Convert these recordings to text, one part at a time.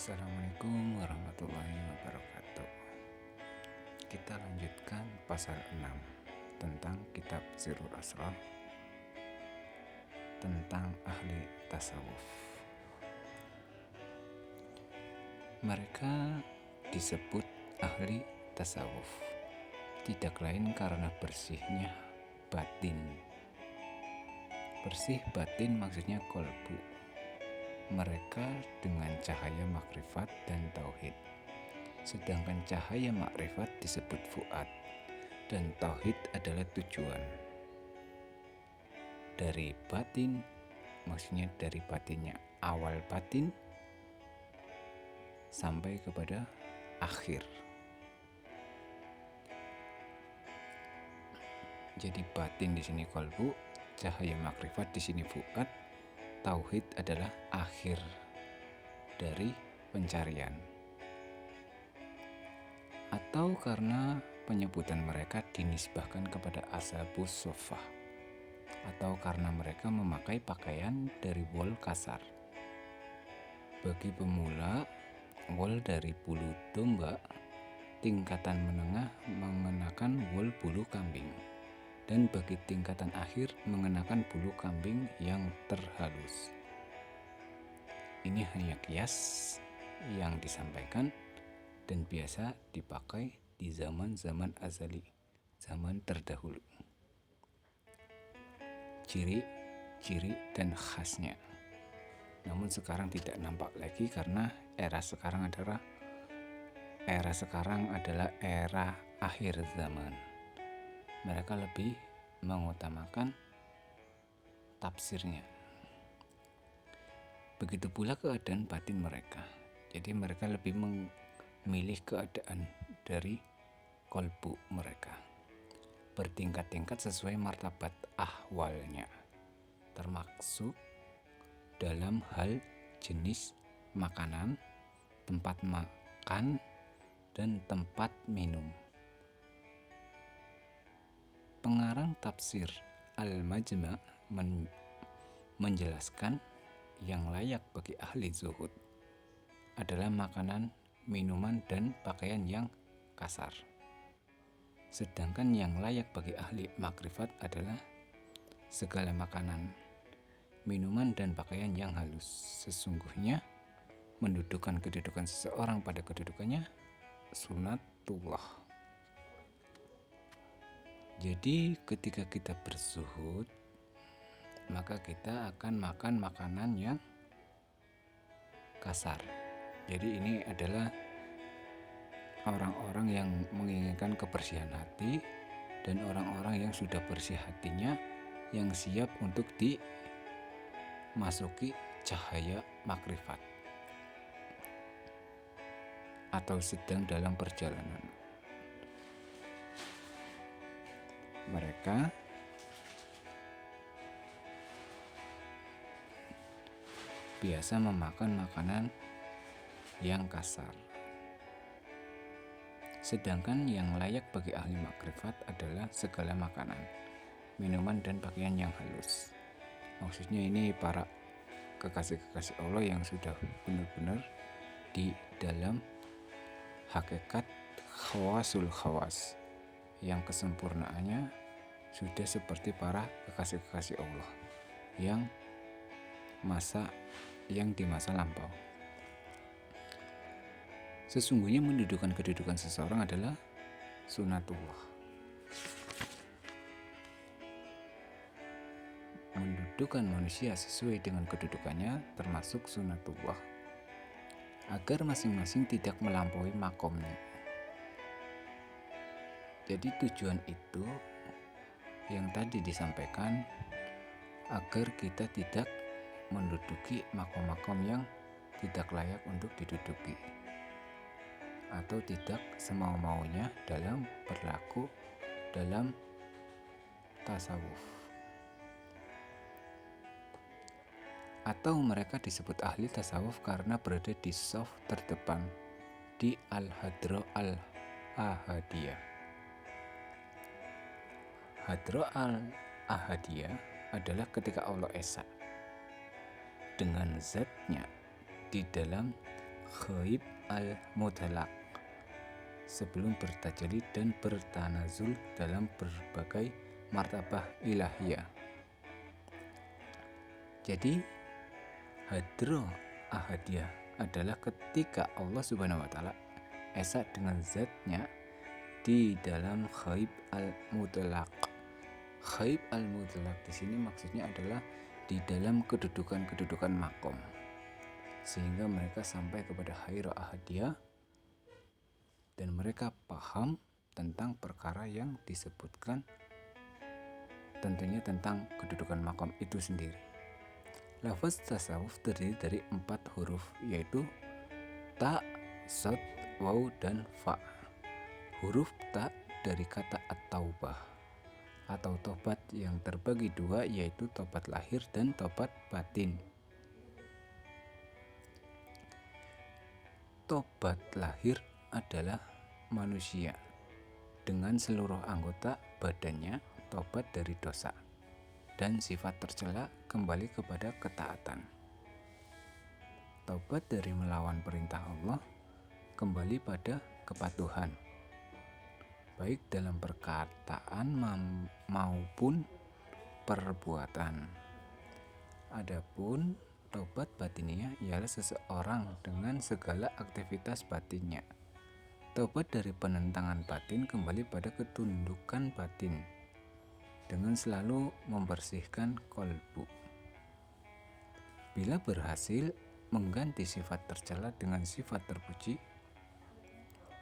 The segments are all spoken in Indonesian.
Assalamualaikum warahmatullahi wabarakatuh. Kita lanjutkan pasal 6 tentang kitab Sirrul Asrar, tentang ahli tasawuf. Mereka disebut ahli tasawuf tidak lain karena bersihnya batin. Bersih batin maksudnya kolbu. Mereka dengan cahaya makrifat dan tauhid. Sedangkan cahaya makrifat disebut fuad dan tauhid adalah tujuan. Dari batin, maksudnya dari batinnya awal batin sampai kepada akhir. Jadi batin di sini kolbu, cahaya makrifat di sini fuad, tauhid adalah akhir dari pencarian. Atau karena penyebutan mereka dinisbahkan kepada ashabus suffah, atau karena mereka memakai pakaian dari wol kasar. Bagi pemula, wol dari bulu domba, tingkatan menengah mengenakan wol bulu kambing, dan bagi tingkatan akhir mengenakan bulu kambing yang terhalus. Ini hanya kias yang disampaikan dan biasa dipakai di zaman-zaman azali, zaman terdahulu. Ciri dan khasnya. Namun sekarang tidak nampak lagi karena era sekarang adalah era akhir zaman. Mereka lebih mengutamakan tafsirnya. Begitu pula keadaan batin mereka. Jadi mereka lebih memilih keadaan dari kolbu mereka. Bertingkat-tingkat sesuai martabat ahwalnya. Termasuk dalam hal jenis makanan, tempat makan, dan tempat minum. Pengarang tafsir Al-Majma' menjelaskan yang layak bagi ahli zuhud adalah makanan, minuman, dan pakaian yang kasar. Sedangkan yang layak bagi ahli makrifat adalah segala makanan, minuman, dan pakaian yang halus. Sesungguhnya mendudukan kedudukan seseorang pada kedudukannya sunatullah. Jadi ketika kita berzuhud, maka kita akan makan makanan yang kasar. Jadi ini adalah orang-orang yang menginginkan kebersihan hati dan orang-orang yang sudah bersih hatinya, yang siap untuk dimasuki cahaya makrifat atau sedang dalam perjalanan. Mereka biasa memakan makanan yang kasar. Sedangkan yang layak bagi ahli makrifat adalah segala makanan, minuman, dan pakaian yang halus. Maksudnya ini para kekasih-kekasih Allah yang sudah benar-benar di dalam hakikat khawasul khawas, yang kesempurnaannya sudah seperti para kekasih-kekasih Allah yang di masa lampau. Sesungguhnya mendudukan kedudukan seseorang adalah sunatullah. Mendudukan manusia sesuai dengan kedudukannya termasuk sunatullah, agar masing-masing tidak melampaui makomnya. Jadi tujuan itu yang tadi disampaikan, agar kita tidak menduduki makom-makom yang tidak layak untuk diduduki, atau tidak semau-maunya dalam berlaku dalam tasawuf. Atau mereka disebut ahli tasawuf karena berada di shaf terdepan di al-hadra al-ahadiyah. Hadra al-ahadiyah adalah ketika Allah Esa dengan zatnya di dalam ghaib al-mutlaq sebelum bertajalli dan bertanazul dalam berbagai martabah ilahiyah. Jadi hadroh ahadiyah adalah ketika Allah Subhanahu wa Ta'ala esa dengan zatnya di dalam ghaib al-mutlaq. Ghaib al-mutlaq di sini maksudnya adalah di dalam kedudukan makom, sehingga mereka sampai kepada haira ahadiyah dan mereka paham tentang perkara yang disebutkan, tentunya tentang kedudukan makom itu sendiri. Lafaz tasawuf terdiri dari 4 huruf, yaitu ta, sod, waw, dan fa. Huruf ta dari kata at-taubah atau tobat yang terbagi 2, yaitu tobat lahir dan tobat batin. Tobat lahir adalah manusia dengan seluruh anggota badannya tobat dari dosa dan sifat tercela kembali kepada ketaatan. Taubat dari melawan perintah Allah kembali pada kepatuhan, baik dalam perkataan maupun perbuatan. Adapun taubat batinnya ialah seseorang dengan segala aktivitas batinnya. Taubat dari penentangan batin kembali pada ketundukan batin dengan selalu membersihkan kolbu. Bila berhasil mengganti sifat tercela dengan sifat terpuji,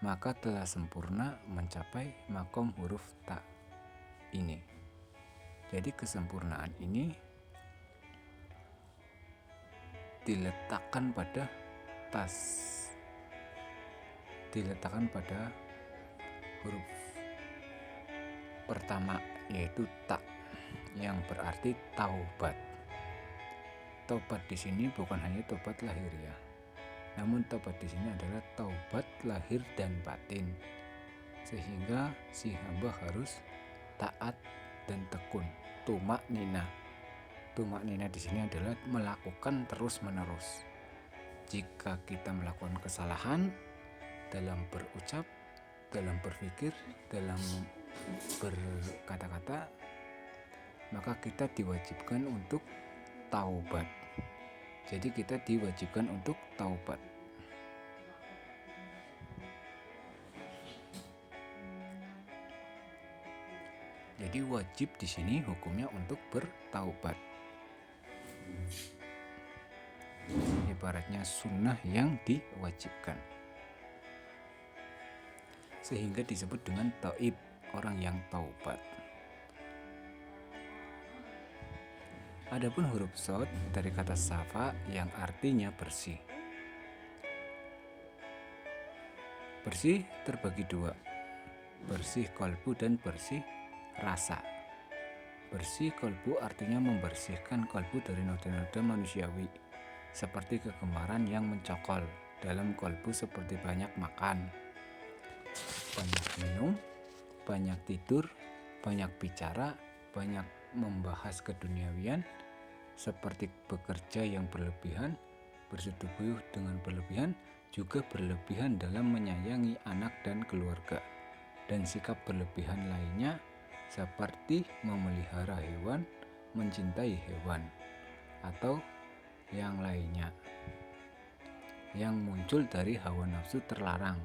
maka telah sempurna mencapai makom huruf ta ini. Jadi kesempurnaan ini diletakkan pada huruf pertama, yaitu ta, yang berarti taubat. Taubat di sini bukan hanya taubat lahiriah, namun taubat di sini adalah taubat lahir dan batin, sehingga si hamba harus taat dan tekun. Tumak nina di sini adalah melakukan terus-menerus. Jika kita melakukan kesalahan dalam berucap, dalam berpikir, dalam berkata-kata, maka kita diwajibkan untuk taubat. Jadi kita diwajibkan untuk taubat. Jadi wajib di sini hukumnya untuk bertaubat. Ibaratnya sunnah yang diwajibkan, sehingga disebut dengan taib, orang yang taubat. Adapun huruf shod dari kata safa yang artinya bersih. Bersih terbagi 2, bersih kolbu dan bersih rasa. Bersih kolbu artinya membersihkan kolbu dari noda-noda manusiawi, seperti kegemaran yang mencokol dalam kolbu, seperti banyak makan, banyak minum, banyak tidur, banyak bicara, banyak membahas keduniawian, seperti bekerja yang berlebihan, bersetubuh dengan berlebihan, juga berlebihan dalam menyayangi anak dan keluarga, dan sikap berlebihan lainnya seperti memelihara hewan, mencintai hewan, atau yang lainnya yang muncul dari hawa nafsu terlarang.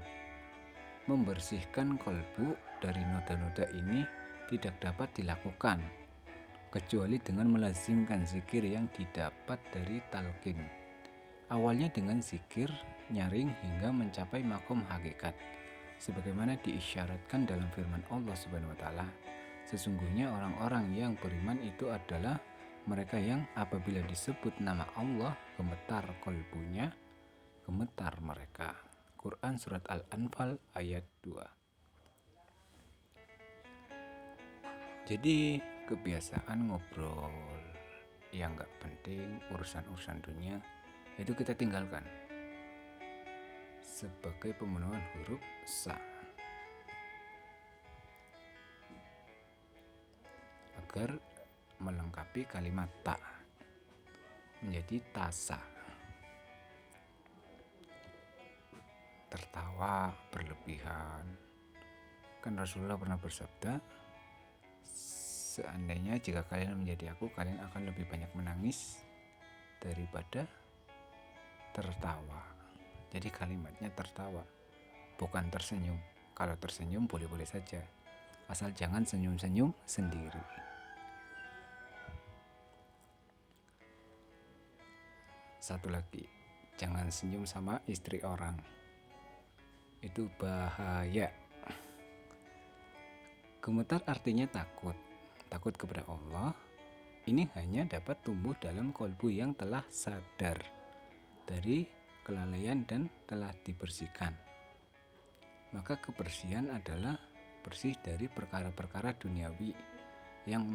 Membersihkan kolbu dari noda-noda ini tidak dapat dilakukan kecuali dengan melazimkan zikir yang didapat dari talqin. Awalnya dengan zikir nyaring hingga mencapai makom hakikat, sebagaimana diisyaratkan dalam firman Allah Subhanahu wa Ta'ala. Sesungguhnya orang-orang yang beriman itu adalah mereka yang apabila disebut nama Allah gemetar kolbunya, gemetar mereka. Quran Surat Al-Anfal ayat 2. Jadi kebiasaan ngobrol yang gak penting, urusan-urusan dunia, itu kita tinggalkan sebagai pemenuhan huruf sa, agar melengkapi kalimat ta menjadi tasa. tertawa berlebihan. Kan Rasulullah pernah bersabda, seandainya jika kalian menjadi aku, kalian akan lebih banyak menangis daripada tertawa. Jadi kalimatnya tertawa, bukan tersenyum. Kalau tersenyum boleh-boleh saja, asal jangan senyum-senyum sendiri. Satu lagi, jangan senyum sama istri orang. Itu bahaya. Gemetar artinya takut. Takut kepada Allah. Ini hanya dapat tumbuh dalam kolbu yang telah sadar dari kelalaian dan telah dibersihkan. Maka kebersihan adalah bersih dari perkara-perkara duniawi yang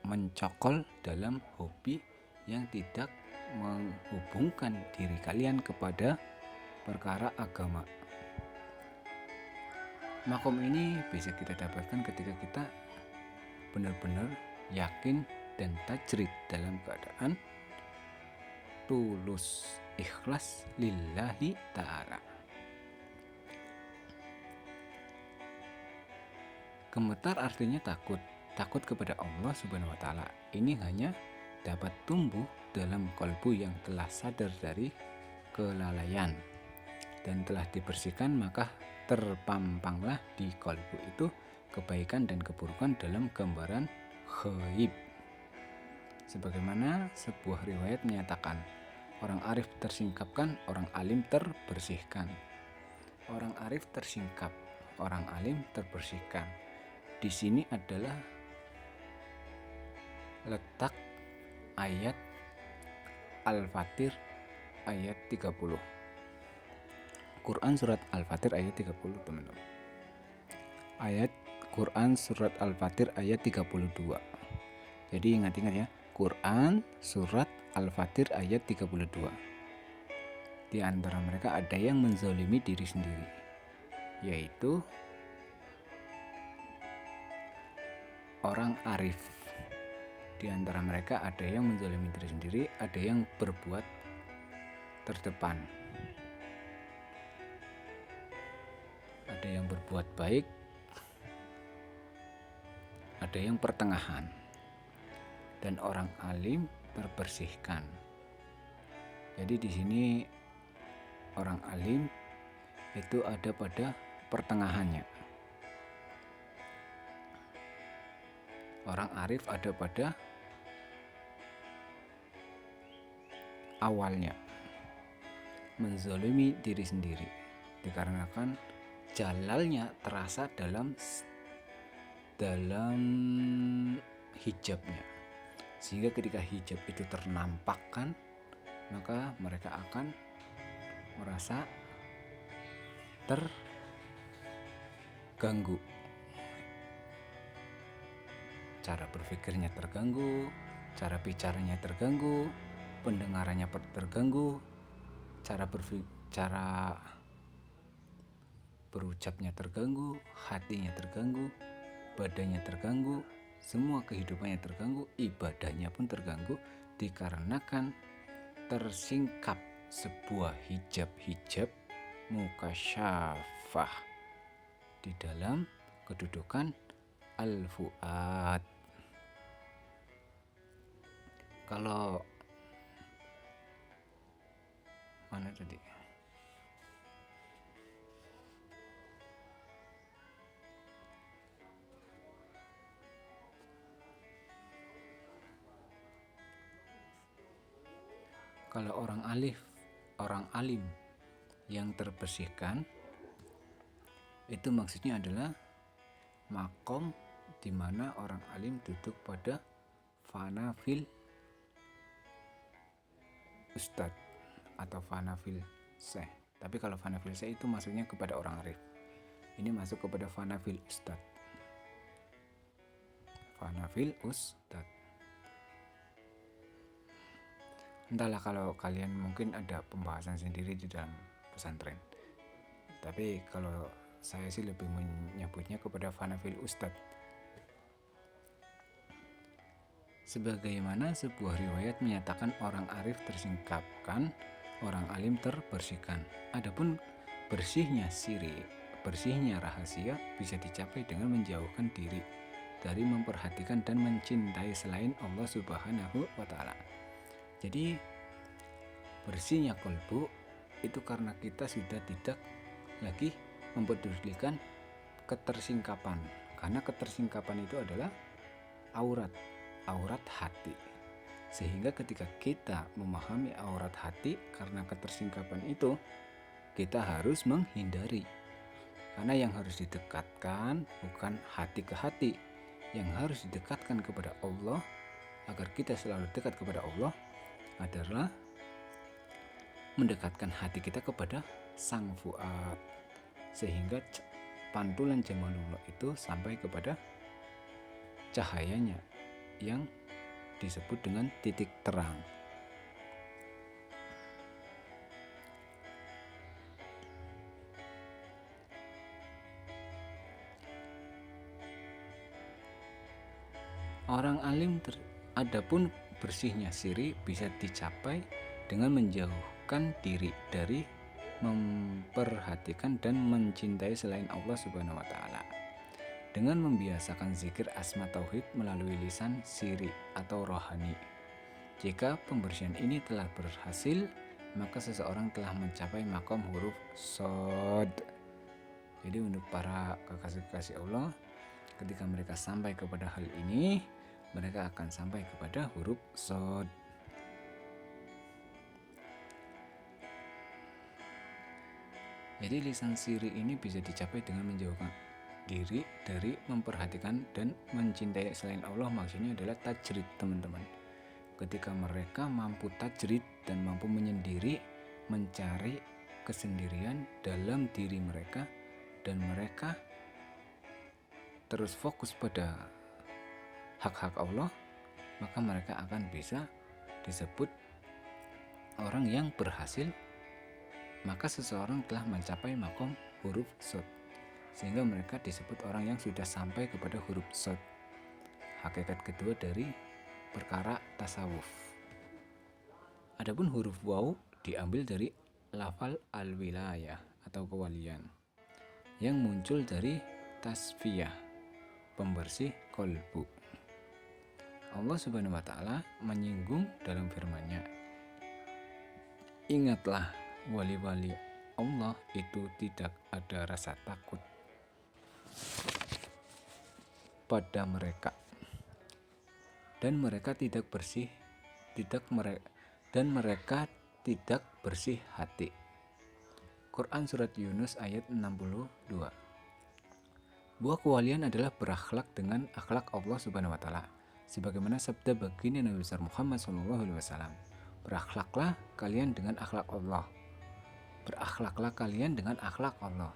mencokol dalam hobi yang tidak menghubungkan diri kalian kepada perkara agama. Makom ini bisa kita dapatkan ketika kita benar-benar yakin dan tajrid dalam keadaan tulus, ikhlas lillahi ta'ala. Gemetar artinya takut, takut kepada Allah Subhanahu wa Ta'ala. Ini hanya dapat tumbuh dalam kolbu yang telah sadar dari kelalaian dan telah dibersihkan, maka terpampanglah di kolbu itu kebaikan dan keburukan dalam gambaran ghaib. Sebagaimana sebuah riwayat menyatakan, orang arif tersingkapkan, orang alim terbersihkan. Orang arif tersingkap, orang alim terbersihkan. Di sini adalah letak ayat Al-Fatir ayat 30. Quran surat Al-Fatir ayat 30, teman-teman. Ayat Quran surat Al-Fatir ayat 32. Jadi ingat-ingat ya, Quran surat Al-Fatir ayat 32. Di antara mereka ada yang menzalimi diri sendiri, yaitu orang arif. Di antara mereka ada yang menzalimi diri sendiri, ada yang berbuat terdepan, ada yang berbuat baik, ada yang pertengahan, dan orang alim terbersihkan. Jadi di sini orang alim itu ada pada pertengahannya. Orang arif ada pada awalnya. Menzalimi diri sendiri dikarenakan jalalnya terasa dalam hijabnya, sehingga ketika hijab itu ternampakkan, maka mereka akan merasa terganggu. Cara berpikirnya terganggu, cara bicaranya terganggu, pendengarannya terganggu, cara berucapnya terganggu, hatinya terganggu, badannya terganggu, semua kehidupannya terganggu, ibadahnya pun terganggu, dikarenakan tersingkap sebuah hijab mukasyafah di dalam kedudukan al-fuad. Kalau mana tadi? Kalau orang alim yang terbersihkan, itu maksudnya adalah makom di mana orang alim duduk pada fana fil ustad atau fana fil syekh. Tapi kalau fana fil syekh itu maksudnya kepada orang arif. Ini masuk kepada fana fil ustad. Fana fil ustad. Entahlah, kalau kalian mungkin ada pembahasan sendiri di dalam pesantren. Tapi kalau saya sih lebih menyebutnya kepada fana fil ustad. Sebagaimana sebuah riwayat menyatakan orang arif tersingkapkan, orang alim terbersihkan. Adapun bersihnya syirik, bersihnya rahasia bisa dicapai dengan menjauhkan diri dari memperhatikan dan mencintai selain Allah Subhanahu wa Ta'ala. Jadi bersihnya kolbu itu karena kita sudah tidak lagi mempedulikan ketersingkapan, karena ketersingkapan itu adalah aurat hati. Sehingga ketika kita memahami aurat hati karena ketersingkapan itu, kita harus menghindari. Karena yang harus didekatkan bukan hati ke hati, yang harus didekatkan kepada Allah agar kita selalu dekat kepada Allah adalah mendekatkan hati kita kepada Sang Fuad, sehingga pantulan Jamalullah itu sampai kepada cahayanya yang disebut dengan titik terang. Orang alim adapun bersihnya syirik bisa dicapai dengan menjauhkan diri dari memperhatikan dan mencintai selain Allah Subhanahu wa Ta'ala, dengan membiasakan zikir asma tauhid melalui lisan siri atau rohani. Jika pembersihan ini telah berhasil, maka seseorang telah mencapai makom huruf shod. Jadi untuk para kekasih-kekasih Allah, ketika mereka sampai kepada hal ini, mereka akan sampai kepada huruf shod. Jadi lisan siri ini bisa dicapai dengan menjauhkan diri dari memperhatikan dan mencintai selain Allah. Maksudnya adalah tajrid, teman-teman. Ketika mereka mampu tajrid dan mampu menyendiri, mencari kesendirian dalam diri mereka, dan mereka terus fokus pada hak-hak Allah, maka mereka akan bisa disebut orang yang berhasil. Maka seseorang telah mencapai makom huruf shod, sehingga mereka disebut orang yang sudah sampai kepada huruf shod, hakikat kedua dari perkara tasawuf. Adapun huruf waw diambil dari lafal al-wilayah atau kewalian, yang muncul dari tasfiyah, pembersih kolbu. Allah Subhanahu wa Ta'ala menyinggung dalam firman-Nya, ingatlah, wali-wali Allah itu tidak ada rasa takut pada mereka, dan mereka tidak bersih hati. Quran Surat Yunus ayat 62. Buah kewalian adalah berakhlak dengan akhlak Allah Subhanahu wa Ta'ala, sebagaimana sabda baginda Nabi besar Muhammad SAW, berakhlaklah kalian dengan akhlak Allah. Berakhlaklah kalian dengan akhlak Allah.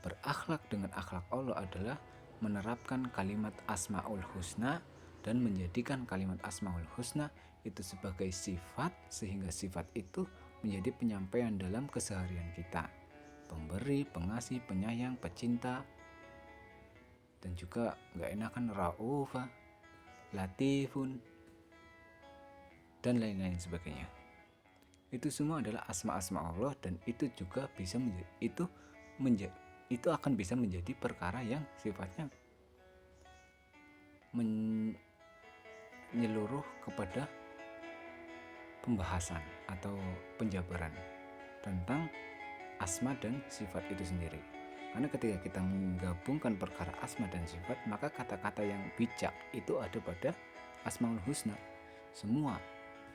Berakhlak dengan akhlak Allah adalah menerapkan kalimat Asmaul Husna dan menjadikan kalimat Asmaul Husna itu sebagai sifat, sehingga sifat itu menjadi penyampaian dalam keseharian kita. Pemberi, pengasih, penyayang, pecinta, dan juga gak enakan Ra'ufa, Latifun, dan lain-lain sebagainya. Itu semua adalah asma-asma Allah, dan itu juga bisa itu akan bisa menjadi perkara yang sifatnya menyeluruh kepada pembahasan atau penjabaran tentang asma dan sifat itu sendiri. Karena ketika kita menggabungkan perkara asma dan sifat, maka kata-kata yang bijak itu ada pada Asmaul Husna. Semua,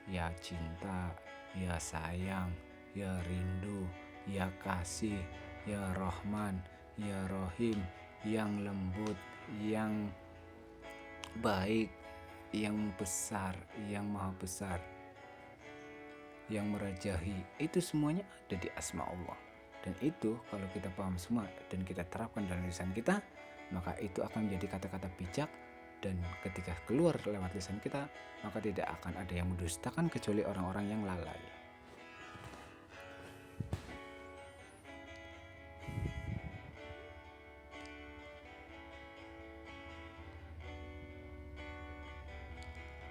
ya cinta, ya sayang, ya rindu, ya kasih, ya Rahman, ya Rahim, yang lembut, yang baik, yang besar, yang maha besar, yang merajahi, itu semuanya ada di asma Allah. Dan itu kalau kita paham semua dan kita terapkan dalam lisan kita, maka itu akan menjadi kata-kata bijak, dan ketika keluar lewat lisan kita, maka tidak akan ada yang mendustakan kecuali orang-orang yang lalai.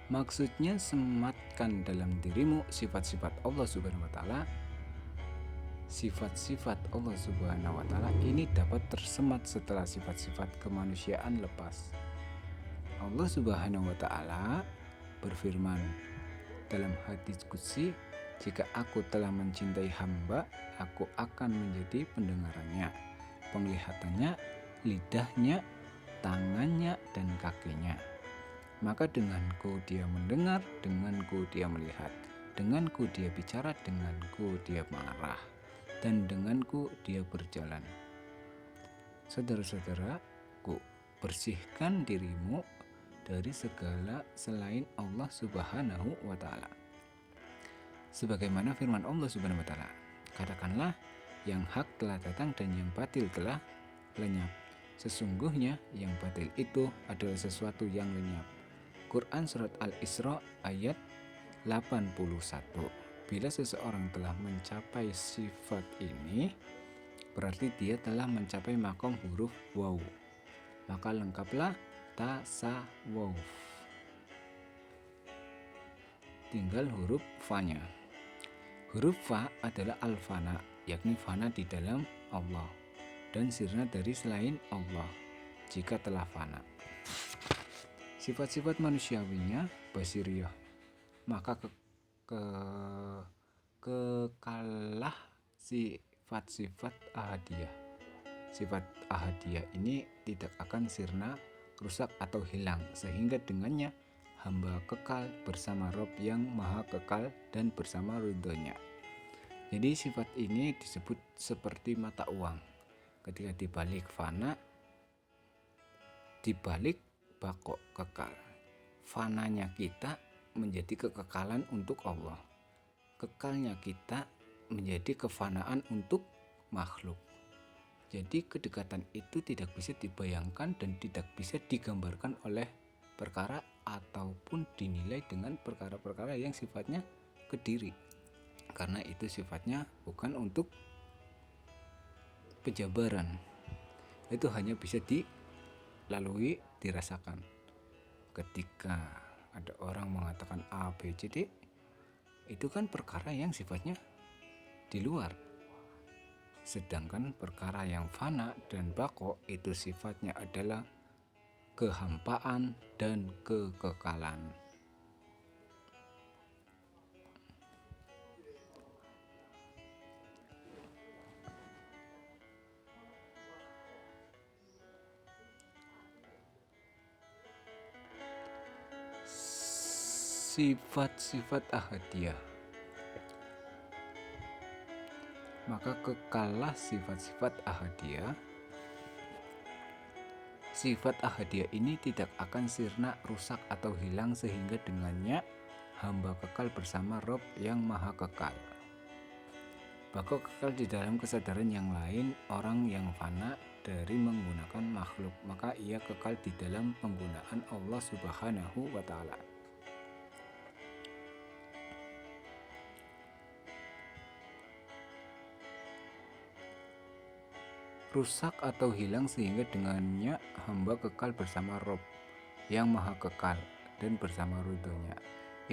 Maksudnya, sematkan dalam dirimu sifat-sifat Allah Subhanahu wa Ta'ala sifat-sifat Allah Subhanahu wa Ta'ala ini dapat tersemat setelah sifat-sifat kemanusiaan lepas. Allah Subhanahu wa Ta'ala berfirman dalam hadis qudsi, jika aku telah mencintai hamba, aku akan menjadi pendengarannya, penglihatannya, lidahnya, tangannya, dan kakinya. Maka denganku dia mendengar, denganku dia melihat, denganku dia bicara, denganku dia marah, dan denganku dia berjalan. Saudara-saudaraku, bersihkan dirimu dari segala selain Allah Subhanahu wa Ta'ala. Sebagaimana firman Allah Subhanahu wa Ta'ala, katakanlah yang hak telah datang dan yang batil telah lenyap. Sesungguhnya yang batil itu adalah sesuatu yang lenyap. Quran Surat Al-Isra ayat 81. Bila seseorang telah mencapai sifat ini, berarti dia telah mencapai makom huruf waw. Maka lengkaplah tasawuf. Tinggal huruf fa-nya. Huruf fa adalah al-fana, yakni fana di dalam Allah dan sirna dari selain Allah jika telah fana. Sifat-sifat manusiawinya basiriyah, maka kekalah sifat-sifat ahadiyah. Sifat ahadiyah ini tidak akan sirna, rusak atau hilang, sehingga dengannya hamba kekal bersama Rabb yang maha kekal dan bersama ridhonya. Jadi sifat ini disebut seperti mata uang. Ketika dibalik fana, dibalik bako kekal. Fananya kita menjadi kekekalan untuk Allah. Kekalnya kita menjadi kefanaan untuk makhluk. Jadi kedekatan itu tidak bisa dibayangkan dan tidak bisa digambarkan oleh perkara ataupun dinilai dengan perkara-perkara yang sifatnya kediri. Karena itu sifatnya bukan untuk penjabaran. Itu hanya bisa dilalui, dirasakan. Ketika ada orang mengatakan A, B, C, D, itu kan perkara yang sifatnya di luar. Sedangkan perkara yang fana dan bako itu sifatnya adalah kehampaan dan kekekalan. Sifat-sifat ahadiyah, maka kekalah sifat-sifat ahadiyah. Sifat ahadiyah ini tidak akan sirna, rusak atau hilang, sehingga dengannya hamba kekal bersama Rabb yang maha kekal. Bako kekal di dalam kesadaran yang lain. Orang yang fana dari menggunakan makhluk, maka ia kekal di dalam penggunaan Allah Subhanahu wa Ta'ala. Rusak atau hilang sehingga dengannya hamba kekal bersama Rabb yang maha kekal dan bersama ridhonya.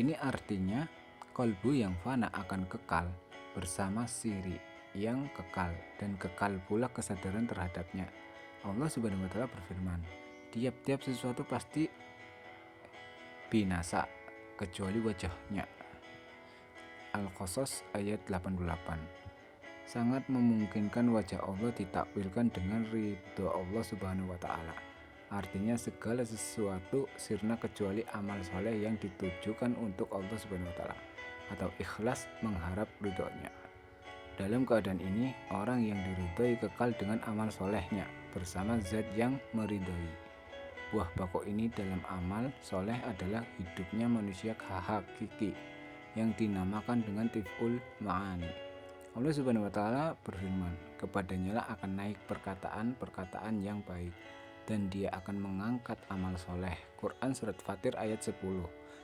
Ini artinya kolbu yang fana akan kekal bersama siri yang kekal, dan kekal pula kesadaran terhadapnya. Allah Subhanahu wa Ta'ala berfirman, tiap-tiap sesuatu pasti binasa kecuali wajahnya. Al-Qasas ayat 88. Sangat memungkinkan wajah Allah ditakwilkan dengan ridho Allah Subhanahu wa Ta'ala. Artinya segala sesuatu sirna kecuali amal soleh yang ditujukan untuk Allah Subhanahu wa Ta'ala atau ikhlas mengharap ridhonya. Dalam keadaan ini, orang yang diridhoi kekal dengan amal solehnya bersama zat yang meridhoi. Buah bako ini dalam amal soleh adalah hidupnya manusia hakiki yang dinamakan dengan tif'ul ma'ani. Allah Subhanahu wa Ta'ala berfirman, kepadanya lah akan naik perkataan-perkataan yang baik, dan dia akan mengangkat amal soleh. Quran Surat Fatir ayat 10.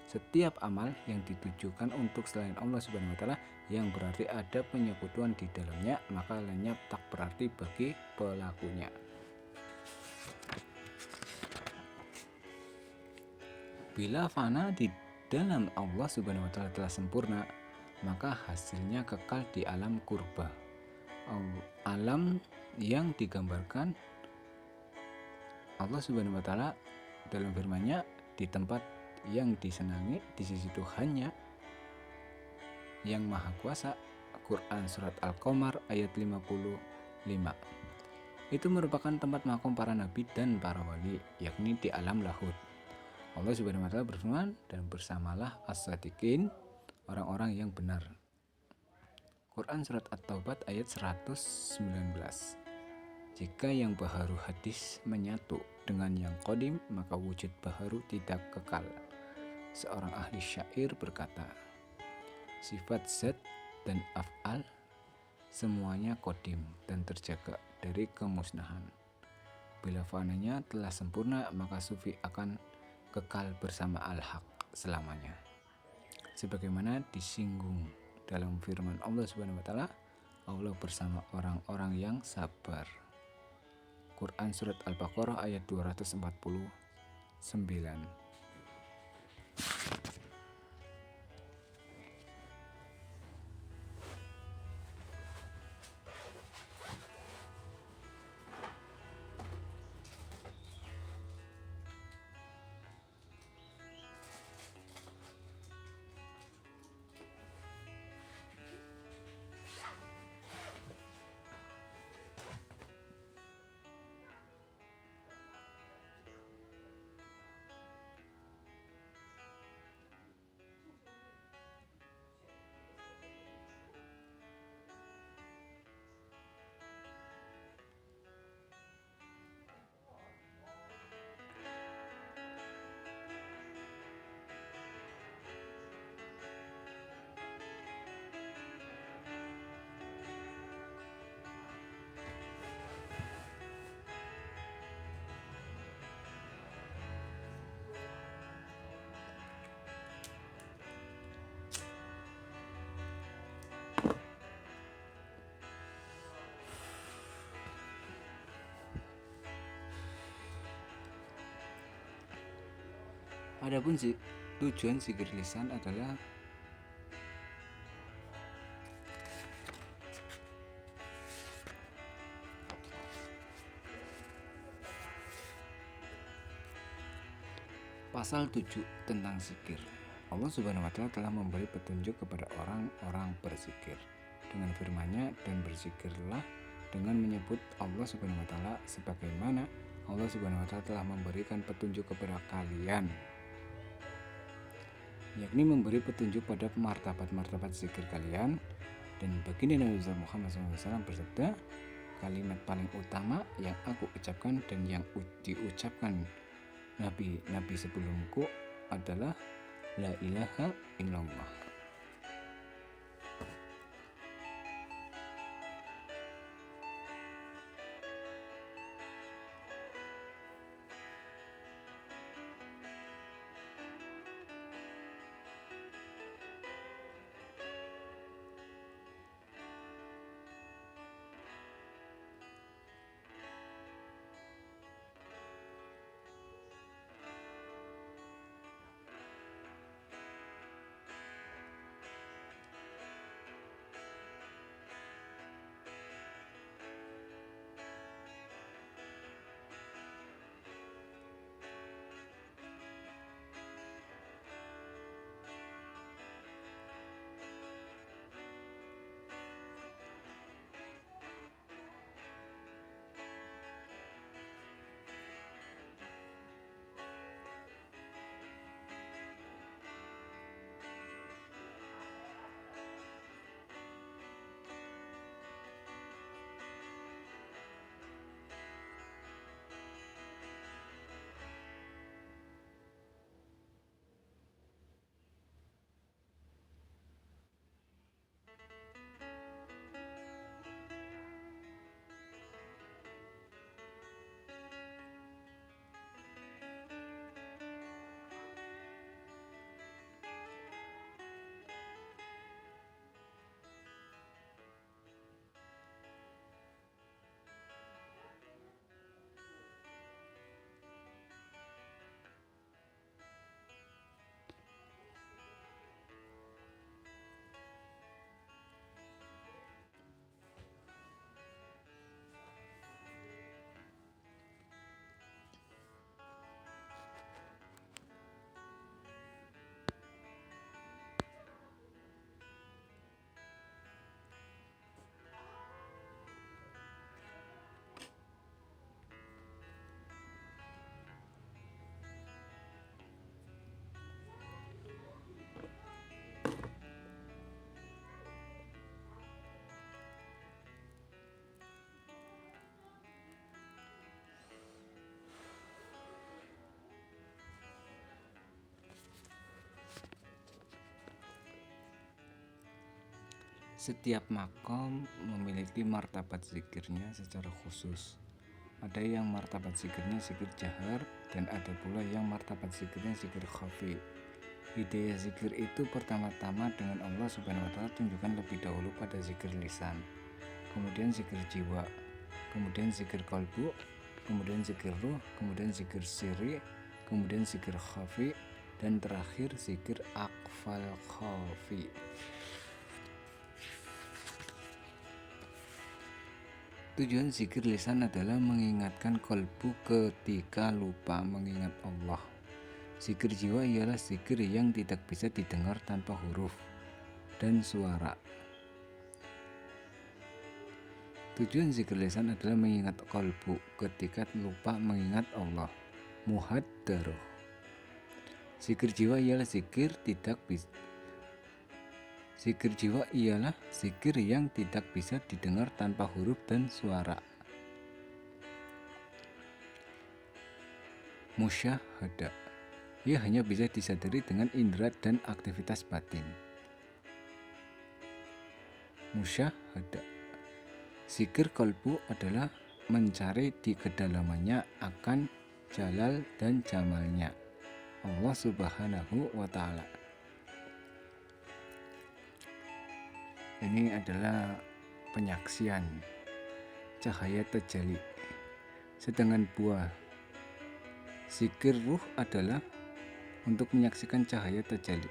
Setiap amal yang ditujukan untuk selain Allah Subhanahu wa Ta'ala yang berarti ada penyekutuan di dalamnya, maka lenyap tak berarti bagi pelakunya. Bila fana di dalam Allah Subhanahu wa Ta'ala telah sempurna, maka hasilnya kekal di alam kurba. alam yang digambarkan Allah Subhanahu wa taala dalam firman-Nya di tempat yang disenangi di sisi Tuhannya yang Maha Kuasa. Quran Surat Al-Qamar ayat 55. Itu merupakan tempat makom para nabi dan para wali, yakni di alam lahud. Allah Subhanahu wa taala berfirman, dan bersamalah as-sadiqin, orang-orang yang benar. Quran Surat At-Taubat ayat 119. Jika yang baharu hadis menyatu dengan yang qadim, maka wujud baharu tidak kekal. Seorang ahli syair berkata, sifat zat dan af'al semuanya qadim dan terjaga dari kemusnahan. Bila fananya telah sempurna, maka sufi akan kekal bersama al-haq selamanya. Sebagaimana disinggung dalam firman Allah Subhanahu wa taala, Allah bersama orang-orang yang sabar. Quran Surat Al-Baqarah ayat 249. Adapun tujuan zikir lisan adalah pasal 7 tentang zikir. Allah Subhanahu wa taala telah memberi petunjuk kepada orang-orang berzikir dengan firman-Nya, dan berzikirlah dengan menyebut Allah Subhanahu wa taala sebagaimana Allah Subhanahu wa taala telah memberikan petunjuk kepada kalian, yakni memberi petunjuk pada martabat-martabat zikir kalian. Dan baginda Nabi Muhammad SAW bersabda, kalimat paling utama yang aku ucapkan dan yang diucapkan nabi-nabi sebelumku adalah la ilaha illallah. Setiap makom memiliki martabat zikirnya secara khusus. Ada yang martabat zikirnya zikir jahar, dan ada pula yang martabat zikirnya zikir khafi. Hidayah zikir itu pertama-tama dengan Allah Subhanahu wa Ta'ala tunjukkan lebih dahulu pada zikir lisan, kemudian zikir jiwa, kemudian zikir kalbu, kemudian zikir ruh, kemudian zikir siri, kemudian zikir khafi, dan terakhir zikir akfal khafi. Tujuan zikir lisan adalah mengingatkan kalbu ketika lupa mengingat Allah. Zikir jiwa ialah zikir yang tidak bisa didengar tanpa huruf dan suara. Tujuan zikir lisan adalah mengingat kalbu ketika lupa mengingat Allah. Muhaddaroh. Zikir jiwa ialah zikir yang tidak bisa didengar tanpa huruf dan suara. Musyahadah. Ia hanya bisa disadari dengan indera dan aktivitas batin. Musyahadah. Zikir kalbu adalah mencari di kedalamannya akan jalal dan jamalnya Allah Subhanahu wa Ta'ala. Ini adalah penyaksian cahaya tajalli. Sedangkan buah zikir ruh adalah untuk menyaksikan cahaya tajalli.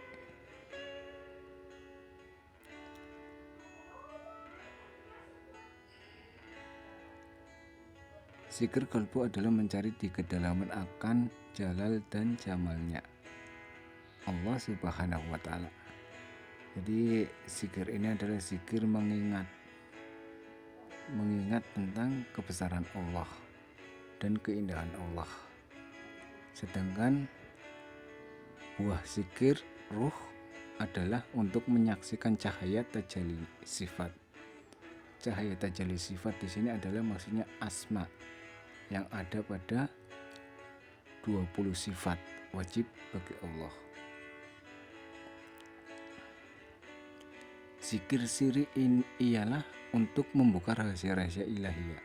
Zikir kalbu adalah mencari di kedalaman akan jalal dan jamalnya Allah Subhanahu wa Ta'ala. Jadi zikir ini adalah zikir mengingat tentang kebesaran Allah dan keindahan Allah. Sedangkan buah zikir ruh adalah untuk menyaksikan cahaya tajalli sifat. Cahaya tajalli sifat di sini adalah maksudnya asma yang ada pada 20 sifat wajib bagi Allah. Zikir siri ialah untuk membuka rahasia-rahasia ilahiyah.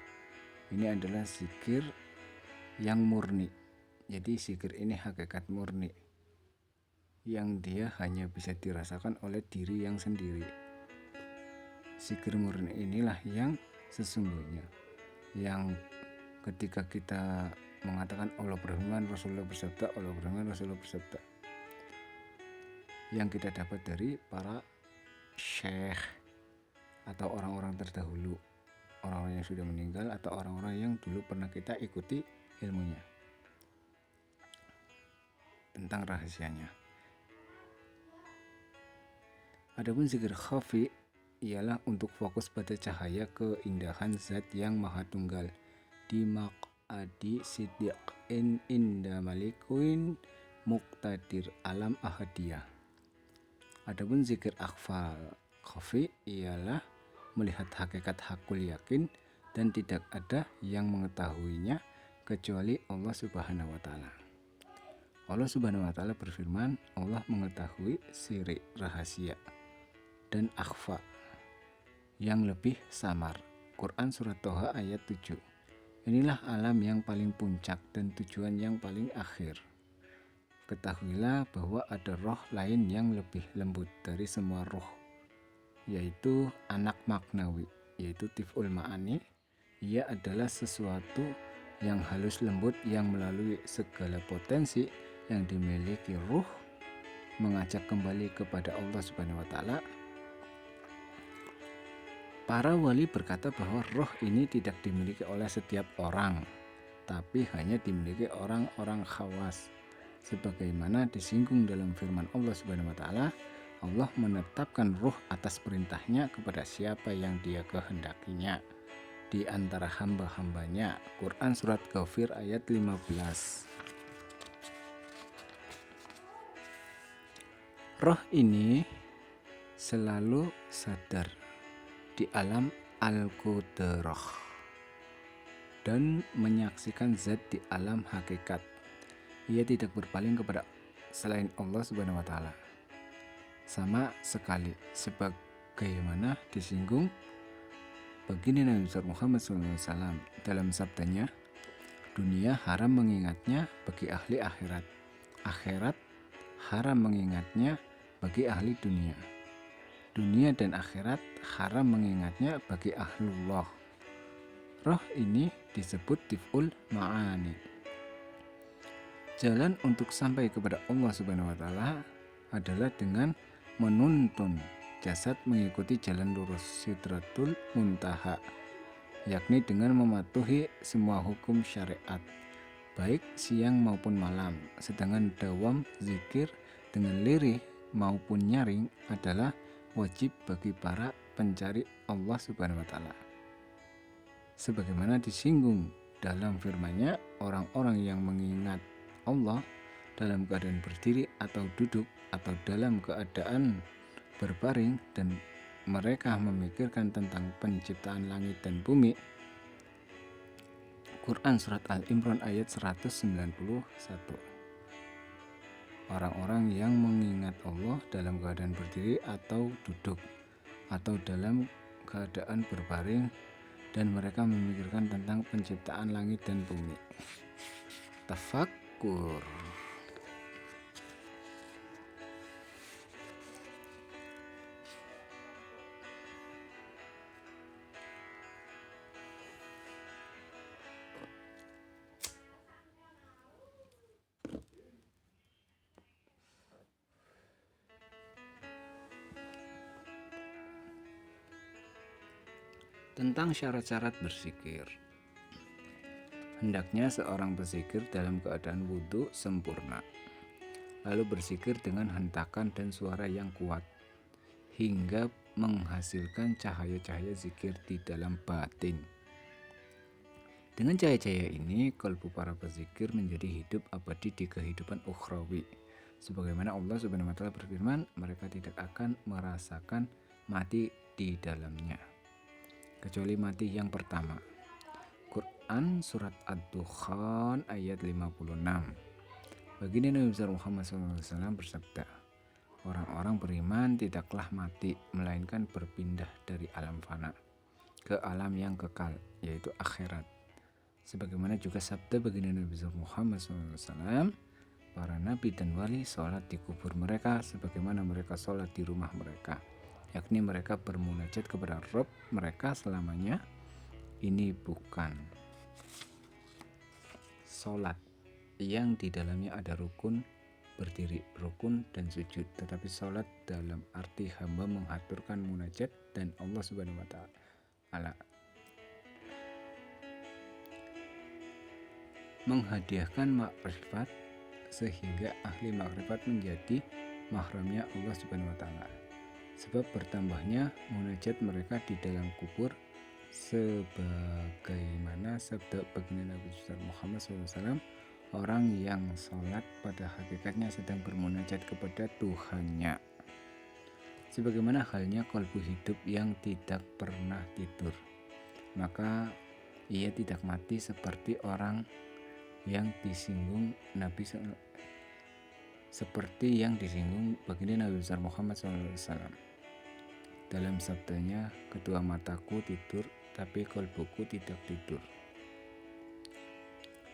Ini adalah zikir yang murni. Jadi zikir ini hakikat murni yang dia hanya bisa dirasakan oleh diri yang sendiri. Zikir murni inilah yang sesungguhnya, yang ketika kita mengatakan Allah berfirman, Rasulullah bersabda, Allah berfirman, Rasulullah bersabda, yang kita dapat dari para syekh atau orang-orang terdahulu, orang-orang yang sudah meninggal atau orang-orang yang dulu pernah kita ikuti ilmunya tentang rahasianya. Adapun zikir khafi ialah untuk fokus pada cahaya keindahan zat yang maha tunggal di maq'adi siddiqin inda malikuin muqtadir alam ahadiyah. Adapun zikir akfal khafi ialah melihat hakikat hakul yakin dan tidak ada yang mengetahuinya kecuali Allah Subhanahu wa Ta'ala. Allah Subhanahu wa Ta'ala berfirman, Allah mengetahui siri rahasia dan akhfa yang lebih samar. Quran Surat Toha ayat 7. Inilah alam yang paling puncak dan tujuan yang paling akhir. Ketahuilah bahwa ada roh lain yang lebih lembut dari semua roh, yaitu anak maknawi, yaitu tif'ul ma'ani. Ia adalah sesuatu yang halus lembut yang melalui segala potensi yang dimiliki ruh mengajak kembali kepada Allah Subhanahu wa Ta'ala. Para wali berkata bahwa roh ini tidak dimiliki oleh setiap orang, tapi hanya dimiliki orang-orang khawas. Sebagaimana disinggung dalam firman Allah Subhanahu wa Ta'ala, Allah menetapkan ruh atas perintahnya kepada siapa yang dia kehendakinya di antara hamba-hambanya. Quran Surat Ghafir ayat 15. Roh ini selalu sadar di alam al-qudrah dan menyaksikan zat di alam hakikat. Ia tidak berpaling kepada selain Allah Subhanahu wa Ta'ala sama sekali, sebagaimana disinggung begini Nabi besar Muhammad SAW dalam sabdanya, dunia haram mengingatnya bagi ahli akhirat, akhirat haram mengingatnya bagi ahli dunia, dunia dan akhirat haram mengingatnya bagi ahlullah. Roh ini disebut tif'ul ma'ani. Jalan untuk sampai kepada Allah Subhanahu wa Ta'ala adalah dengan menuntun jasad mengikuti jalan lurus Sidratul Muntaha, yakni dengan mematuhi semua hukum syariat, baik siang maupun malam. Sedangkan dawam zikir dengan lirih maupun nyaring adalah wajib bagi para pencari Allah Subhanahu wa Ta'ala. Sebagaimana disinggung dalam firman-Nya, orang-orang yang mengingat Allah dalam keadaan berdiri atau duduk atau dalam keadaan berbaring dan mereka memikirkan tentang penciptaan langit dan bumi. Quran Surat Al-Imran ayat 191. Orang-orang yang mengingat Allah dalam keadaan berdiri atau duduk atau dalam keadaan berbaring dan mereka memikirkan tentang penciptaan langit dan bumi. Tafakkur. Tentang syarat-syarat berzikir. Hendaknya seorang berzikir dalam keadaan wudhu sempurna, lalu berzikir dengan hentakan dan suara yang kuat, hingga menghasilkan cahaya-cahaya zikir di dalam batin. Dengan cahaya-cahaya ini, kalbu para berzikir menjadi hidup abadi di kehidupan ukhrawi. Sebagaimana Allah Subhanahu wa Ta'ala berfirman, mereka tidak akan merasakan mati di dalamnya, kecuali mati yang pertama. Quran Surat Ad-Dukhan ayat 56. Baginda Nabi besar Muhammad SAW bersabda, orang-orang beriman tidaklah mati, melainkan berpindah dari alam fana ke alam yang kekal, yaitu akhirat. Sebagaimana juga sabda baginda Nabi besar Muhammad SAW, para nabi dan wali sholat di kubur mereka sebagaimana mereka sholat di rumah mereka, yakni mereka bermunajat kepada Rabb mereka selamanya. Ini bukan sholat yang di dalamnya ada rukun berdiri, rukun dan sujud, tetapi sholat dalam arti hamba mengaturkan munajat dan Allah Subhanahu wa Ta'ala, menghadiahkan makrifat sehingga ahli makrifat menjadi mahramnya Allah Subhanahu wa Ta'ala. Sebab bertambahnya munajat mereka di dalam kubur, sebagaimana sabda baginda Nabi Muhammad SAW, orang yang sholat pada hakikatnya sedang bermunajat kepada Tuhannya. Sebagaimana halnya kalbu hidup yang tidak pernah tidur, maka ia tidak mati seperti orang yang disinggung Nabi seperti yang disinggung baginda Nabi besar Muhammad SAW dalam sabdanya, kedua mataku tidur tapi kalbuku tidak tidur.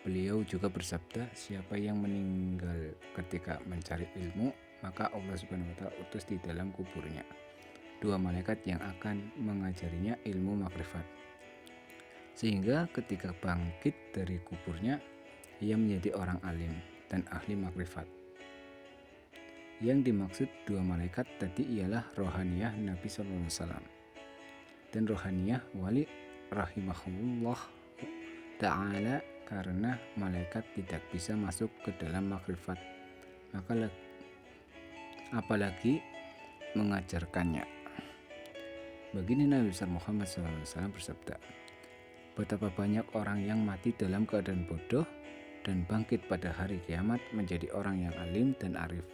Beliau juga bersabda, siapa yang meninggal ketika mencari ilmu, maka Allah Subhanahu wa Ta'ala utus di dalam kuburnya dua malaikat yang akan mengajarinya ilmu makrifat, sehingga ketika bangkit dari kuburnya ia menjadi orang alim dan ahli makrifat. Yang dimaksud dua malaikat tadi ialah rohaniyah Nabi SAW dan rohaniyah wali rahimahullah ta'ala, karena malaikat tidak bisa masuk ke dalam makrifat, maka apalagi mengajarkannya. Baginda Nabi besar Muhammad SAW bersabda, betapa banyak orang yang mati dalam keadaan bodoh dan bangkit pada hari kiamat menjadi orang yang alim dan arif.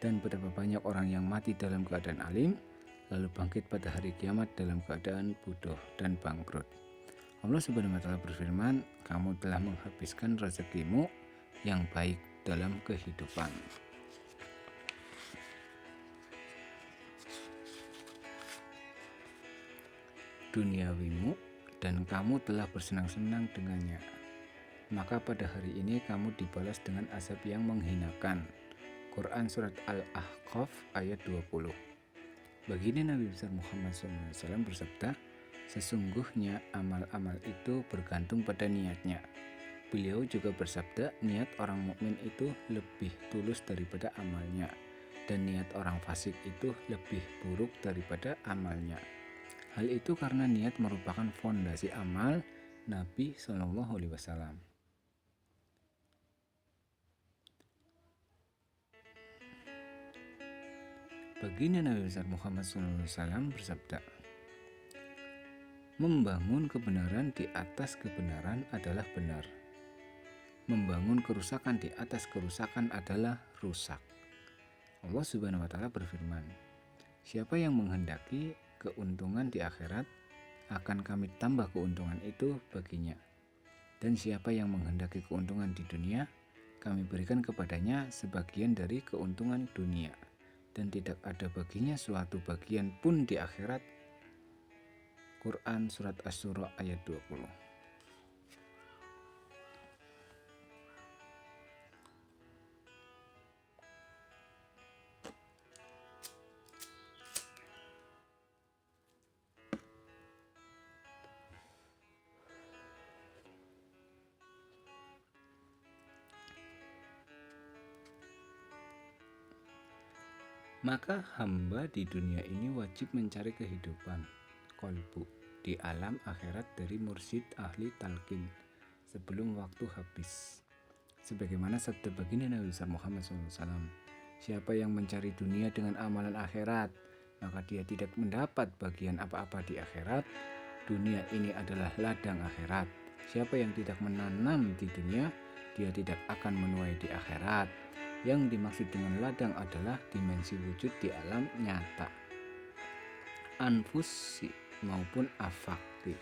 Dan betapa banyak orang yang mati dalam keadaan alim, lalu bangkit pada hari kiamat dalam keadaan bodoh dan bangkrut. Allah Subhanahu wa Ta'ala berfirman, kamu telah menghabiskan rezekimu yang baik dalam kehidupan. duniawimu dan kamu telah bersenang-senang dengannya. Maka pada hari ini kamu dibalas dengan azab yang menghinakan. Quran Surat Al-Ahqaf ayat 20. Baginda Nabi besar Muhammad SAW bersabda, sesungguhnya amal-amal itu bergantung pada niatnya. Beliau juga bersabda, niat orang mukmin itu lebih tulus daripada amalnya, dan niat orang fasik itu lebih buruk daripada amalnya. Hal itu karena niat merupakan fondasi amal Nabi SAW. Baginda Nabi besar Muhammad SAW bersabda, membangun kebenaran di atas kebenaran adalah benar. Membangun kerusakan di atas kerusakan adalah rusak. Allah Subhanahu wa Ta'ala berfirman, siapa yang menghendaki keuntungan di akhirat, akan kami tambah keuntungan itu baginya. Dan siapa yang menghendaki keuntungan di dunia, kami berikan kepadanya sebagian dari keuntungan dunia. Dan tidak ada baginya suatu bagian pun di akhirat. Quran Surat Asy-Syura ayat 20. Maka hamba di dunia ini wajib mencari kehidupan qalbu di alam akhirat dari mursyid ahli talqin sebelum waktu habis. Sebagaimana sabda baginda Nabi Muhammad SAW, siapa yang mencari dunia dengan amalan akhirat, maka dia tidak mendapat bagian apa-apa di akhirat. Dunia ini adalah ladang akhirat. Siapa yang tidak menanam di dunia, dia tidak akan menuai di akhirat. Yang dimaksud dengan ladang adalah dimensi wujud di alam nyata, anfusi maupun afakti.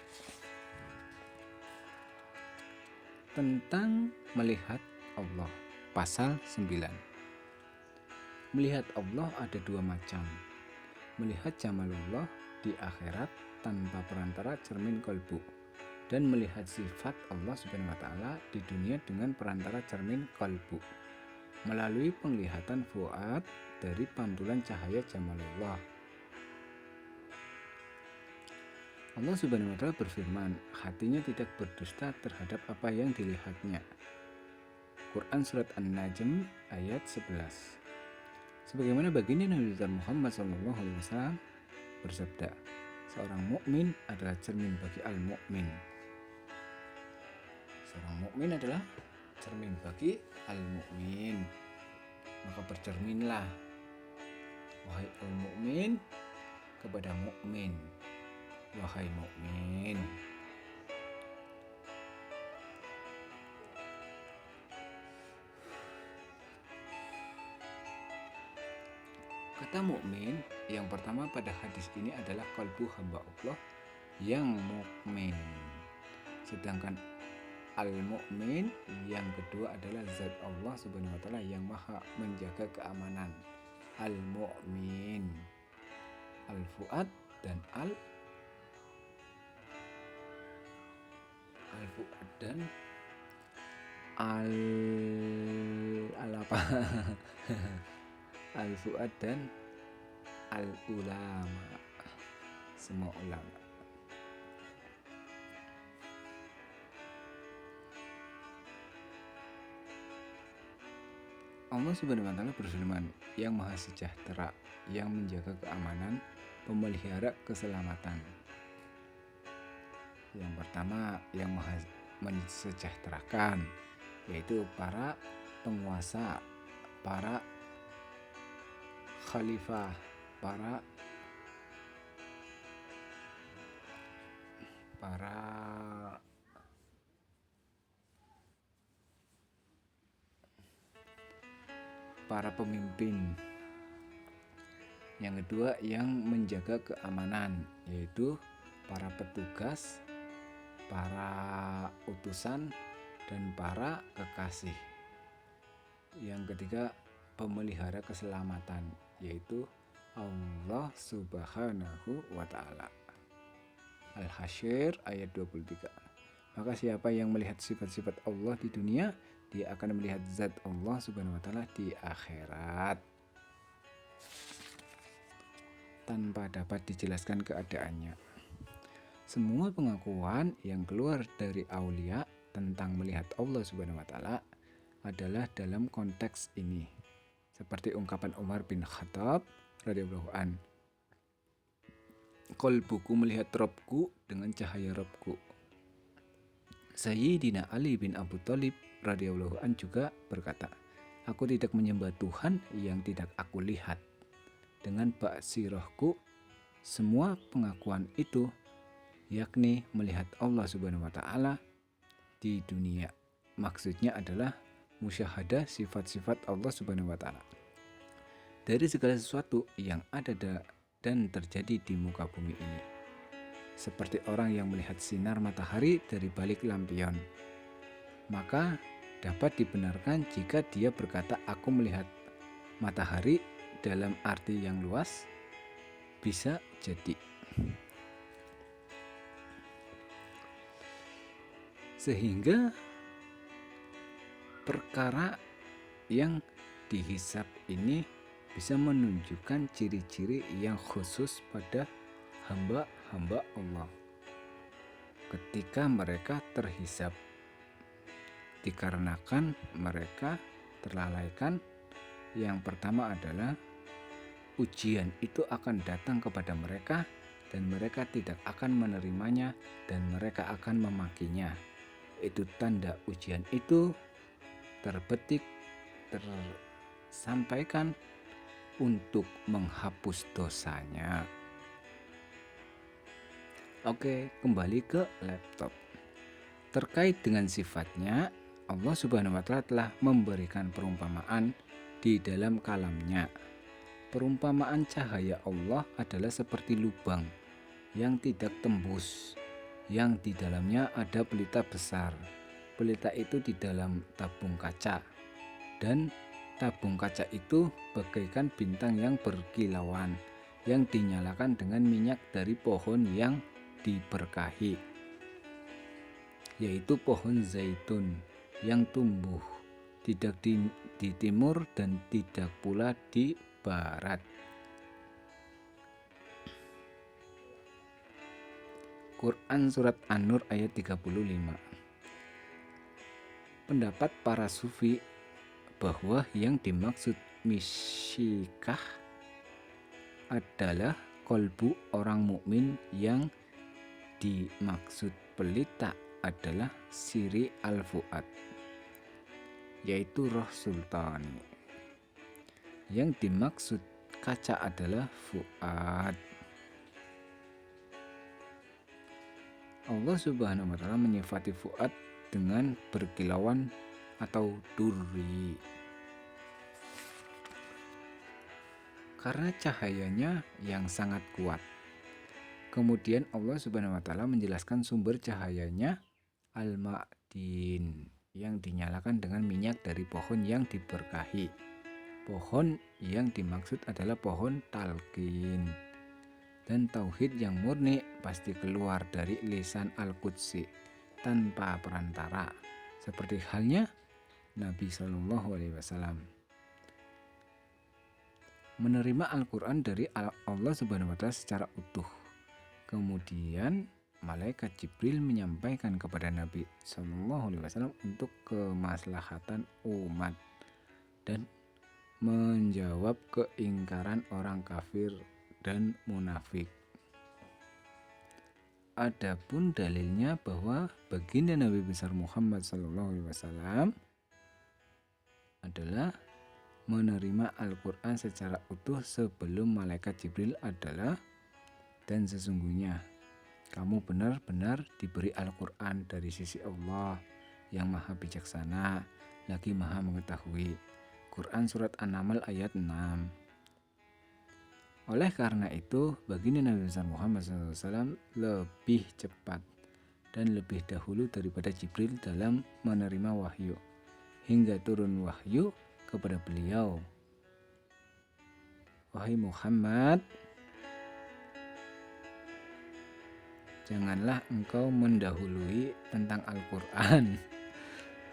Tentang melihat Allah, pasal 9. Melihat Allah ada dua macam. Melihat jamalullah di akhirat tanpa perantara cermin kolbu, dan melihat sifat Allah Subhanahu wa Ta'ala di dunia dengan perantara cermin kolbu melalui penglihatan fuad dari pantulan cahaya jamalullah. Allah Subhanahu wa Ta'ala berfirman, hatinya tidak berdusta terhadap apa yang dilihatnya. Quran Surat An-Najm ayat 11. Sebagaimana baginda Nabi Muhammad SAW bersabda, seorang mukmin adalah cermin bagi al-mukmin. Seorang mukmin adalah cermin bagi al-mukmin. Maka bercerminlah, wahai al-mukmin, kepada mukmin. Wahai mukmin, kata mukmin yang pertama pada hadis ini adalah qalbu hamba Allah yang mukmin. Sedangkan al-mukmin yang kedua adalah zat Allah Subhanahu wa Ta'ala yang maha menjaga keamanan. Al-mukmin, al-fuad dan al-fuad dan apa? Al-fuad dan al-ulama, semua ulama. Allah Subhanahu wa Ta'ala berfirman, yang maha sejahtera, yang menjaga keamanan, pemelihara keselamatan. Yang pertama, yang maha mensejahterakan, yaitu para penguasa, para khalifah, para pemimpin. Yang kedua, yang menjaga keamanan, yaitu para petugas, para utusan, dan para kekasih. Yang ketiga, pemelihara keselamatan, yaitu Allah Subhanahu wa Ta'ala. Al-Hasyr ayat 23. Maka siapa yang melihat sifat-sifat Allah di dunia, dia akan melihat zat Allah Subhanahu wa taala di akhirat tanpa dapat dijelaskan keadaannya. Semua pengakuan yang keluar dari aulia tentang melihat Allah Subhanahu wa taala adalah dalam konteks ini. Seperti ungkapan Umar bin Khattab radhiyallahu an, "Qalbuku melihat Robku dengan cahaya Robku." Sayyidina Ali bin Abu Thalib radhiyallahu an juga berkata, "Aku tidak menyembah Tuhan yang tidak aku lihat. Dengan basirahku." Semua pengakuan itu yakni melihat Allah Subhanahu wa taala di dunia. Maksudnya adalah musyahadah sifat-sifat Allah Subhanahu wa taala dari segala sesuatu yang ada dan terjadi di muka bumi ini. Seperti orang yang melihat sinar matahari dari balik lampion. Maka dapat dibenarkan jika dia berkata aku melihat matahari dalam arti yang luas, bisa jadi. Sehingga perkara yang dihisab ini bisa menunjukkan ciri-ciri yang khusus pada hamba-hamba Allah ketika mereka terhisab, dikarenakan mereka terlalaikan. Yang pertama adalah ujian itu akan datang kepada mereka dan mereka tidak akan menerimanya dan mereka akan memakinya. Itu tanda ujian itu terbetik, tersampaikan untuk menghapus dosanya. Oke, kembali ke laptop. Terkait dengan sifatnya, Allah Subhanahu wa taala telah memberikan perumpamaan di dalam kalamnya. Perumpamaan cahaya Allah adalah seperti lubang yang tidak tembus, yang di dalamnya ada pelita besar. Pelita itu di dalam tabung kaca, dan tabung kaca itu bagaikan bintang yang berkilauan yang dinyalakan dengan minyak dari pohon yang diberkahi, yaitu pohon zaitun yang tumbuh tidak di timur dan tidak pula di barat. Quran Surat An-Nur ayat 35. Pendapat para sufi bahwa yang dimaksud misyikah adalah kolbu orang mukmin, yang dimaksud pelita adalah siri al-fuad, yaitu roh sultani. Yang dimaksud kaca adalah fuad. Allah Subhanahu wa taala menyifati fuad dengan berkilauan atau durri karena cahayanya yang sangat kuat. Kemudian Allah Subhanahu wa taala menjelaskan sumber cahayanya al-ma'din, yang dinyalakan dengan minyak dari pohon yang diberkahi. Pohon yang dimaksud adalah pohon talqin. Dan tauhid yang murni pasti keluar dari lisan Al-Qudsi tanpa perantara, seperti halnya Nabi SAW menerima Al-Quran dari Allah Subhanahu wa taala secara utuh. Kemudian malaikat Jibril menyampaikan kepada Nabi SAW untuk kemaslahatan umat dan menjawab keingkaran orang kafir dan munafik. Adapun dalilnya bahwa baginda Nabi besar Muhammad SAW adalah menerima Al-Quran secara utuh sebelum malaikat Jibril adalah, dan sesungguhnya kamu benar-benar diberi Al-Quran dari sisi Allah yang maha bijaksana lagi maha mengetahui. Quran Surat An-Naml ayat 6. Oleh karena itu, baginda Nabi besar Muhammad SAW lebih cepat dan lebih dahulu daripada Jibril dalam menerima wahyu, hingga turun wahyu kepada beliau. Wahai Muhammad, janganlah engkau mendahului tentang Al-Quran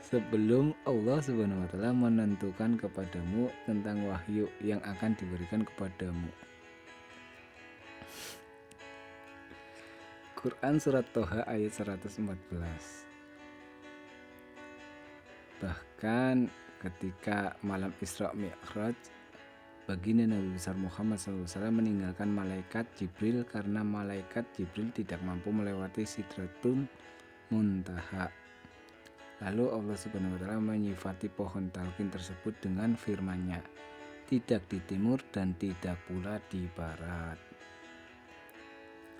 sebelum Allah Subhanahu wa Ta'ala menentukan kepadamu tentang wahyu yang akan diberikan kepadamu. Quran Surat Toha ayat 114. Bahkan ketika malam Isra Mi'raj, baginda Nabi besar Muhammad SAW meninggalkan malaikat Jibril karena malaikat Jibril tidak mampu melewati Sidratul Muntaha. Lalu Allah Subhanahu wa Ta'ala menyifati pohon talqin tersebut dengan firman-Nya, tidak di timur dan tidak pula di barat.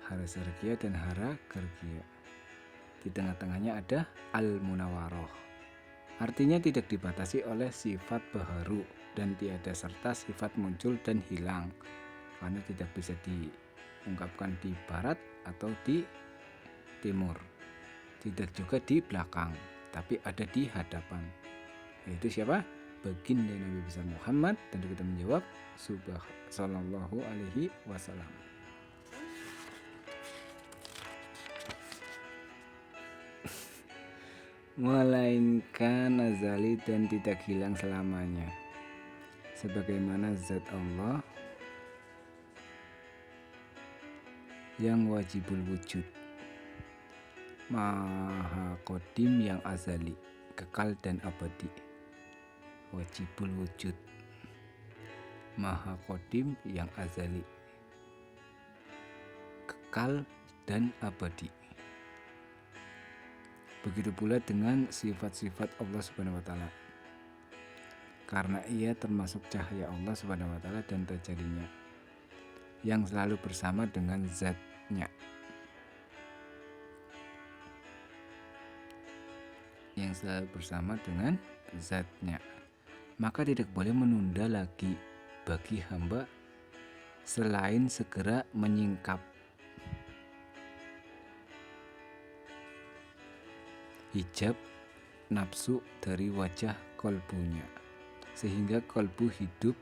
Hara Sargia dan Hara Gergia. Di tengah-tengahnya ada Al-Munawwaroh. Artinya tidak dibatasi oleh sifat baharu dan tiada serta sifat muncul dan hilang, karena tidak bisa diungkapkan di barat atau di timur, tidak juga di belakang, tapi ada di hadapan. Yaitu siapa? Baginda Nabi besar Muhammad. Dan kita menjawab sallallahu alaihi wasallam. Melainkan azali dan tidak hilang selamanya, sebagaimana zat Allah yang wajibul wujud, maha qadim yang azali, kekal dan abadi. Wajibul wujud, maha qadim yang azali, kekal dan abadi. Begitu pula dengan sifat-sifat Allah Subhanahu wa Ta'ala, karena ia termasuk cahaya Allah Subhanahu wa Ta'ala dan tajallinya yang selalu bersama dengan zatnya, maka tidak boleh menunda lagi bagi hamba selain segera menyingkap hijab nafsu dari wajah kolbunya, sehingga kolbu hidup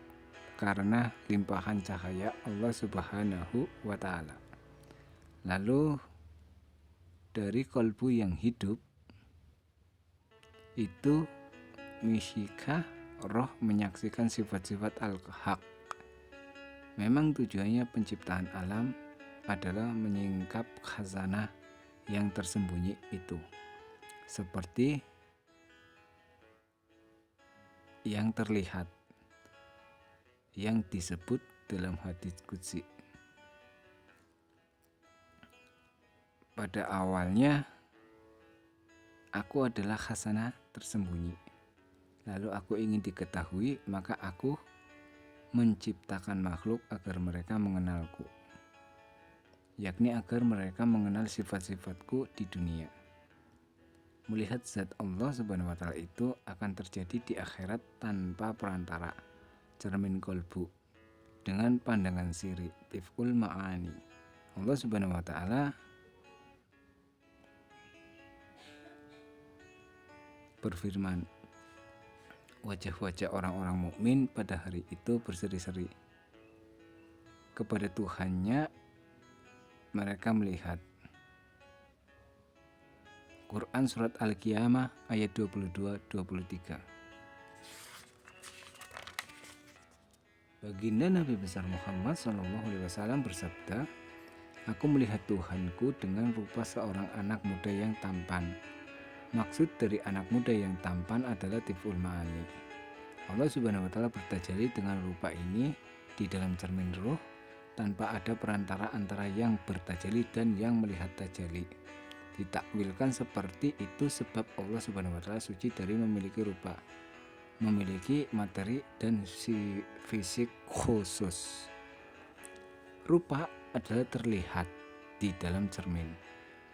karena limpahan cahaya Allah Subhanahu wa Ta'ala. Lalu dari kolbu yang hidup itu misyikah roh menyaksikan sifat-sifat al-haq. Memang tujuannya penciptaan alam adalah menyingkap khazanah yang tersembunyi itu, seperti yang terlihat, yang disebut dalam hadits qudsi. Pada awalnya aku adalah khazanah tersembunyi, lalu aku ingin diketahui, maka aku menciptakan makhluk agar mereka mengenalku, yakni agar mereka mengenal sifat-sifatku di dunia. Melihat zat Allah Subhanahu wa Ta'ala itu akan terjadi di akhirat tanpa perantara, cermin kolbu, dengan pandangan siri, tiful ma'ani. Allah Subhanahu wa Ta'ala berfirman, wajah-wajah orang-orang mukmin pada hari itu berseri-seri. Kepada Tuhannya mereka melihat. Quran Surat Al-Qiyamah ayat 22-23. Baginda Nabi besar Muhammad SAW bersabda, aku melihat Tuhanku dengan rupa seorang anak muda yang tampan. Maksud dari anak muda yang tampan adalah tiful ma'ani. Allah Subhanahu wa Ta'ala bertajalli dengan rupa ini di dalam cermin ruh tanpa ada perantara antara yang bertajalli dan yang melihat tajalli. Ditakwilkan seperti itu sebab Allah Subhanahu wa Ta'ala suci dari memiliki rupa, memiliki materi dan fisik khusus. Rupa adalah terlihat di dalam cermin,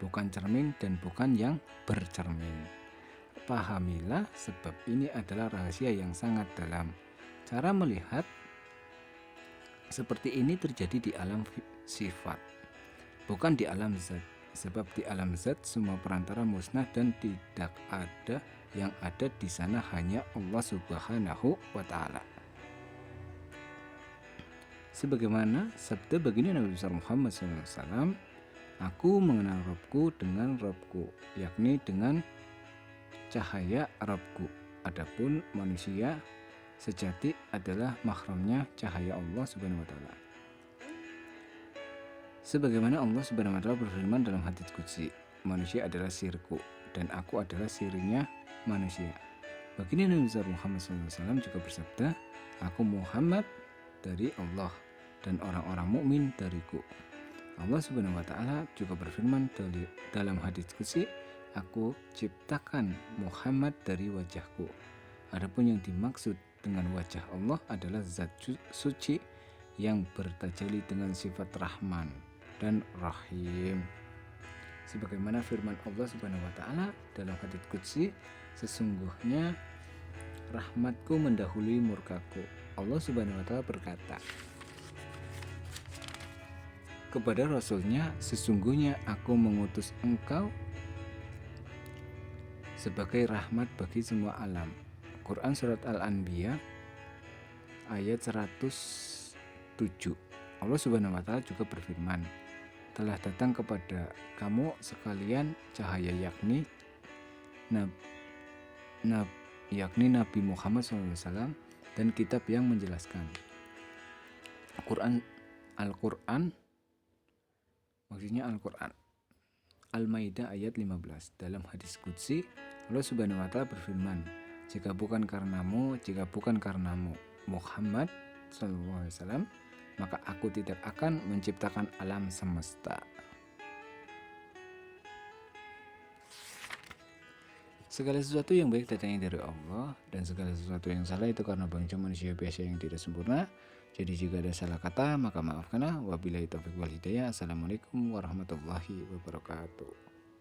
bukan cermin dan bukan yang bercermin. Pahamilah, sebab ini adalah rahasia yang sangat dalam. Cara melihat seperti ini terjadi di alam sifat, bukan di alam zat. Sebab di alam zat semua perantara musnah dan tidak ada, yang ada di sana hanya Allah Subhanahu wa Ta'ala. Sebagaimana sabda baginda Nabi besar Muhammad SAW, Aku mengenal Robku dengan Robku, yakni dengan cahaya Robku. Adapun manusia sejati adalah mahramnya cahaya Allah Subhanahu wa taala. Sebagaimana Allah Subhanahu wa taala berfirman dalam hadits qudsi, manusia adalah sirku dan aku adalah sirinya manusia. Baginda Nabi besar Muhammad SAW juga bersabda, aku Muhammad dari Allah dan orang-orang mukmin dariku. Allah Subhanahu wa taala juga berfirman dalam hadits qudsi, aku ciptakan Muhammad dari wajahku. Adapun yang dimaksud dengan wajah Allah adalah zat suci yang bertajalli dengan sifat Rahman dan Rahim. Sebagaimana firman Allah Subhanahu wa taala dalam hadits qudsi, sesungguhnya rahmatku mendahului murkaku. Allah Subhanahu wa taala berkata kepada Rasulnya, sesungguhnya aku mengutus engkau sebagai rahmat bagi semua alam. Quran Surat Al-Anbiya ayat 107. Allah Subhanahu wa taala juga berfirman, telah datang kepada kamu sekalian cahaya yakni Nabi Muhammad SAW dan kitab yang menjelaskan. Al-Quran maksudnya Al-Quran. Al-Maidah ayat 15. Dalam hadis qudsi, Allah Subhanahu wa taala berfirman, jika bukan karenamu Muhammad SAW, maka aku tidak akan menciptakan alam semesta. Segala sesuatu yang baik datangnya dari Allah, dan segala sesuatu yang salah itu karena bangsa manusia biasa yang tidak sempurna. Jadi jika ada salah kata, maka maafkanlah. Wabillahi taufiq wal hidayah. Assalamualaikum warahmatullahi wabarakatuh.